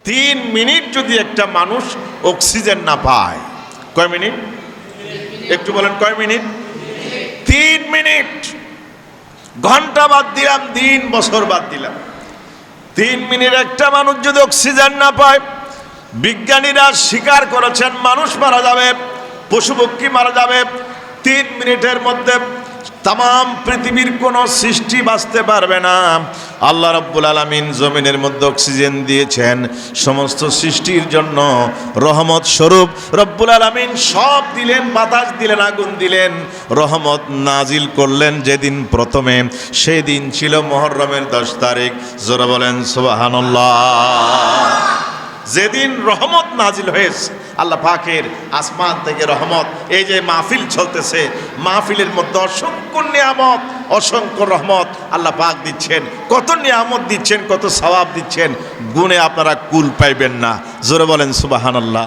3 minute যদি একটা মানুষ অক্সিজেন না পায়, কয় মিনিট? একটু বলেন, কয় মিনিট? 3 মিনিট। ঘন্টা বাদ দিলাম, দিন বছর বাদ দিলাম, 3 মিনিট একটা মানুষ যদি অক্সিজেন না পায়, বিজ্ঞানীরা স্বীকার করেছেন মানুষ মারা যাবে, পশু পক্ষী মারা যাবে। 3 মিনিটের মধ্যে তাম পৃথিবীর কোনো সৃষ্টি বাঁচতে পারবে না। আল্লাহ রাব্বুল আলামিন জমিনের মধ্যে অক্সিজেন দিয়েছেন সমস্ত সৃষ্টির জন্য রহমত স্বরূপ। রব্বুল আলামিন সব দিলেন, বাতাস দিলেন, আগুন দিলেন, রহমত নাজিল করলেন যেদিন প্রথমে, সেই দিন ছিল মুহররমের 10 তারিখ। জোরে বলেন সুবহানাল্লাহ। যেদিন রহমত নাজিল হয়েছে, আল্লাহ পাকের আসমান থেকে রহমত, এই যে মাহফিল চলতেছে, মাহফিলের মধ্যে অসংখ্য নিয়ামত, অসংখ্য রহমত আল্লাহ পাক দিচ্ছেন। কত নিয়ামত দিচ্ছেন, কত সওয়াব দিচ্ছেন, গুণে আপনারা কুল পাইবেন না। জোরে বলেন সুবহানাল্লাহ।